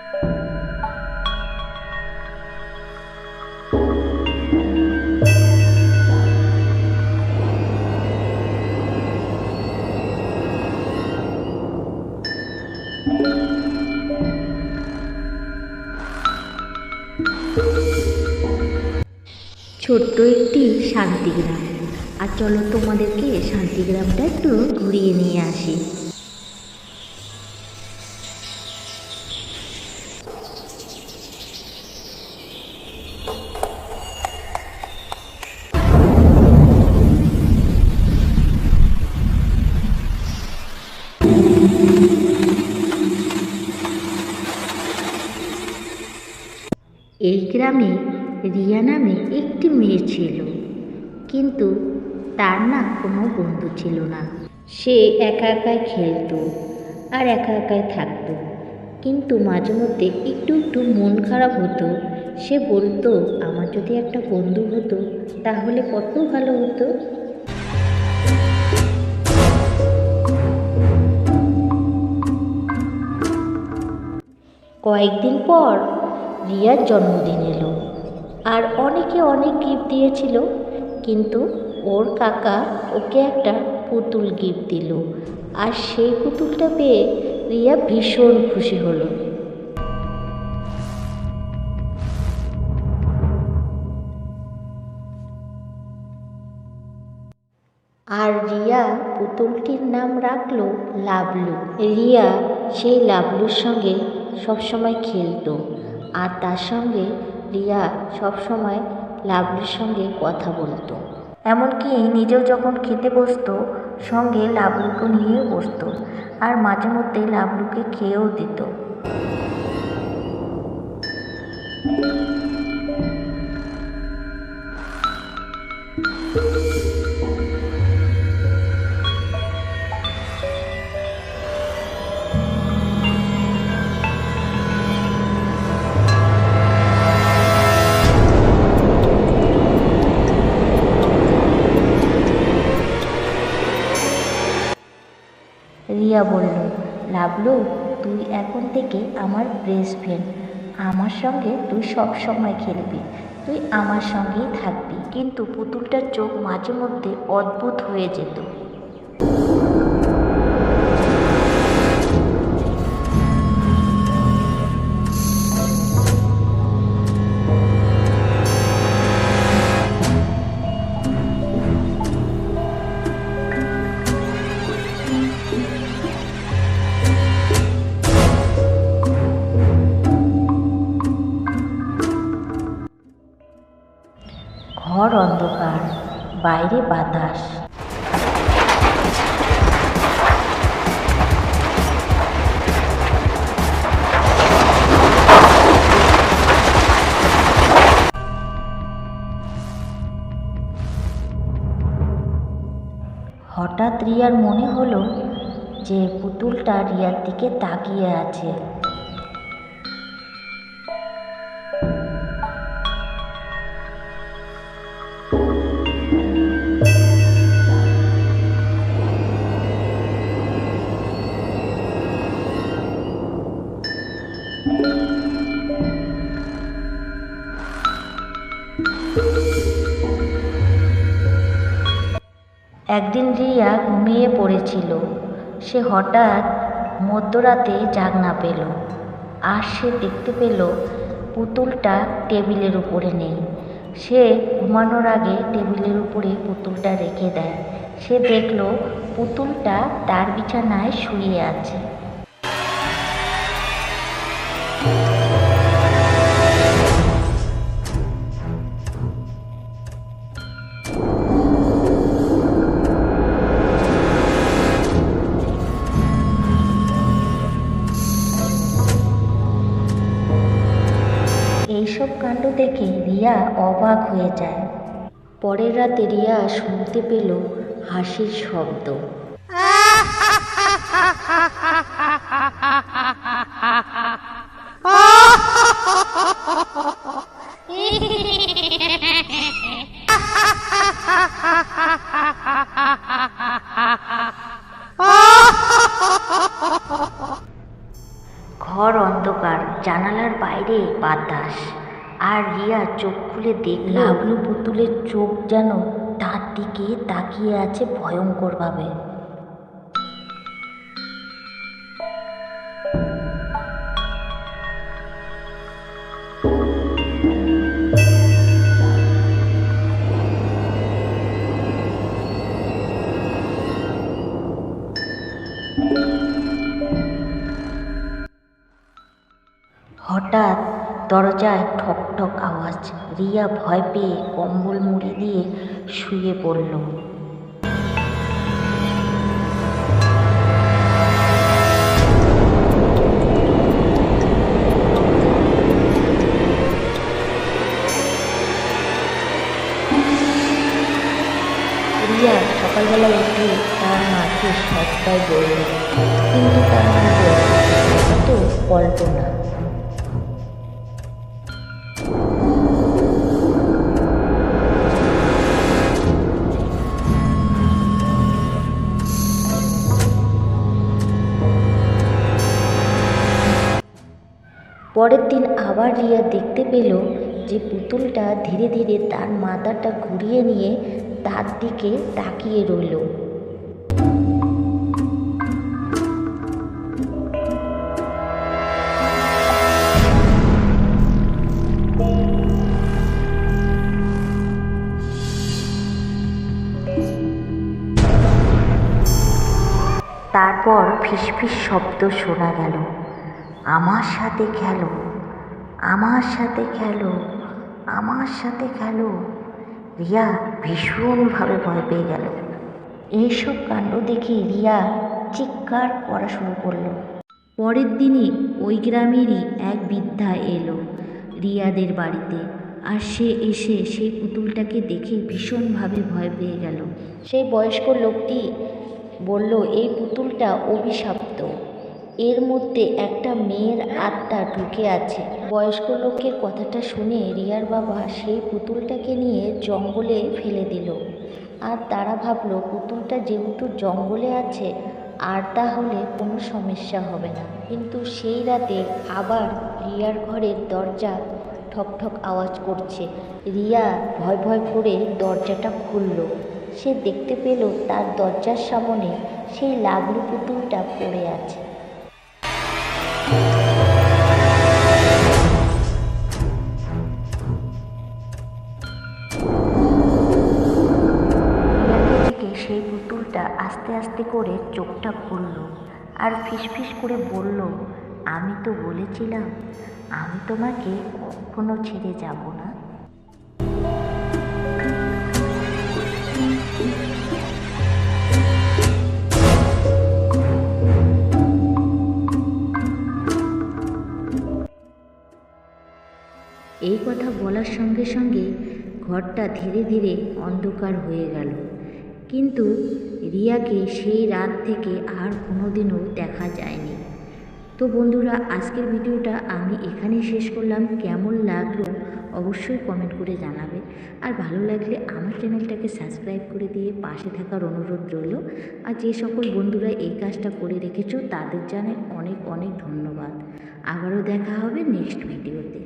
ছোট্ট একটি শান্তিগ্রাম। আর চলো তোমাদেরকে শান্তিগ্রামটা একটু ঘুরিয়ে নিয়ে আসি। এই গ্রামে রিয়া নামে একটি মেয়ে ছিল, কিন্তু তার না কোনো বন্ধু ছিল না। সে একা একাই খেলতো আর একা একাই থাকতো, কিন্তু মাঝে মধ্যে একটু একটু মন খারাপ হতো। সে বলতো, আমার যদি একটা বন্ধু হতো তাহলে কত ভালো হতো। কয়েকদিন পর রিয়ার জন্মদিন এলো, আর অনেকে অনেক গিফট দিয়েছিল, কিন্তু ওর কাকা ওকে একটা পুতুল গিফট দিল। আর সেই পুতুলটা পেয়ে রিয়া ভীষণ খুশি হলো। আর রিয়া পুতুলটির নাম রাখলো লাবলু। রিয়া সেই লাবলুর সঙ্গে সবসময় খেলতো, আর তার সঙ্গে রিয়া সবসময় লাবলুর সঙ্গে কথা বলতো। এমনকি নিজেও যখন খেতে বসতো সঙ্গে লাবলুকে নিয়ে বসতো, আর মাঝে মধ্যে লাবলুকে খেয়েও দিত। রিয়া বলল, লাবলু, তুই এখন থেকে আমার বেস্ট ফ্রেন্ড। আমার সঙ্গে তুই সব সময় খেলবি, তুই আমার সঙ্গেই থাকবি। কিন্তু পুতুলটার চোখ মাঝে মধ্যে অদ্ভুত হয়ে যেত। ঘর অন্ধকার, বাইরে বাতাস। হঠাৎ রিয়ার মনে হলো যে পুতুলটা রিয়ার দিকে তাকিয়ে আছে। একদিন রিয়া ঘুমিয়ে পড়েছিল। সে হঠাৎ মধ্যরাতে জাগনা পেল, আর সে দেখতে পেল পুতুলটা টেবিলের উপরে নেই। সে ঘুমানোর আগে টেবিলের উপরে পুতুলটা রেখে দেয়। সে দেখল পুতুলটা তার বিছানায় শুয়ে আছে। এইসব কাণ্ড দেখে রিয়া অবাক হয়ে যায়। পরের রাতে রিয়া শুনতে পেল হাসির শব্দ। ঘর অন্ধকার, জানালার বাইরে বাতাস। আর রিয়া চোখ খুলে দেখল লাবলু পুতুলের চোখ যেন তার দিকে তাকিয়ে আছে ভয়ঙ্করভাবে। হঠাৎ দরজায় ঠক ঠক আওয়াজ। রিয়া ভয় পেয়ে কম্বল মুড়ি দিয়ে শুয়ে পড়ল। রিয়া সকালবেলা উঠে তার মাকে সবটাই বলল, কিন্তু তার মা বলল তো কল্পনা। পরের দিন আবার রিয়া দেখতে পেল যে পুতুলটা ধীরে ধীরে তার মাথাটা ঘুরিয়ে নিয়ে তার দিকে তাকিয়ে রইল। তারপর ফিসফিস শব্দ শোনা গেল, আমার সাথে খেলো, আমার সাথে খেলো, আমার সাথে খেলো। রিয়া ভীষণভাবে ভয় পেয়ে গেল। এইসব কাণ্ড দেখে রিয়া চিৎকার করা শুরু করলো। পরের দিনই ওই গ্রামেরই এক বৃদ্ধা এলো রিয়াদের বাড়িতে। আর সে এসে সেই পুতুলটাকে দেখে ভীষণভাবে ভয় পেয়ে গেল। সেই বয়স্ক লোকটি বলল, এই পুতুলটা অভিশপ্ত, এর মধ্যে একটা মেয়ের আত্মা ঢুকে আছে। বয়স্ক লোকের কথাটা শুনে রিয়ার বাবা সেই পুতুলটাকে নিয়ে জঙ্গলে ফেলে দিল। আর তারা ভাবলো পুতুলটা যেহেতু জঙ্গলে আছে আর তাহলে কোনো সমস্যা হবে না। কিন্তু সেই রাতে আবার রিয়ার ঘরের দরজা ঠক ঠক আওয়াজ করছে। রিয়া ভয় ভয় করে দরজাটা খুলল। সে দেখতে পেল তার দরজার সামনে সেই লাবলু পুতুলটা পড়ে আছে। সেই পুতুলটা আস্তে আস্তে করে চোখটা খুলল আর ফিসফিস করে বলল, আমি তো বলেছিলাম আমি তোমাকে কখনো ছেড়ে যাব না। এই কথা বলার সঙ্গে সঙ্গে ঘরটা ধীরে ধীরে অন্ধকার হয়ে গেল। কিন্তু রিয়াকে সেই রাত থেকে আর কোনোদিনও দেখা যায়নি। তো বন্ধুরা, আজকের ভিডিওটা আমি এখানেই শেষ করলাম। কেমন লাগলো অবশ্যই কমেন্ট করে জানাবে। আর ভালো লাগলে আমার চ্যানেলটাকে সাবস্ক্রাইব করে দিয়ে পাশে থাকার অনুরোধ রইল। আর যে সকল বন্ধুরা এই কাজটা করে রেখেছো তাদের জানাই অনেক অনেক ধন্যবাদ। আবারও দেখা হবে নেক্সট ভিডিওতে।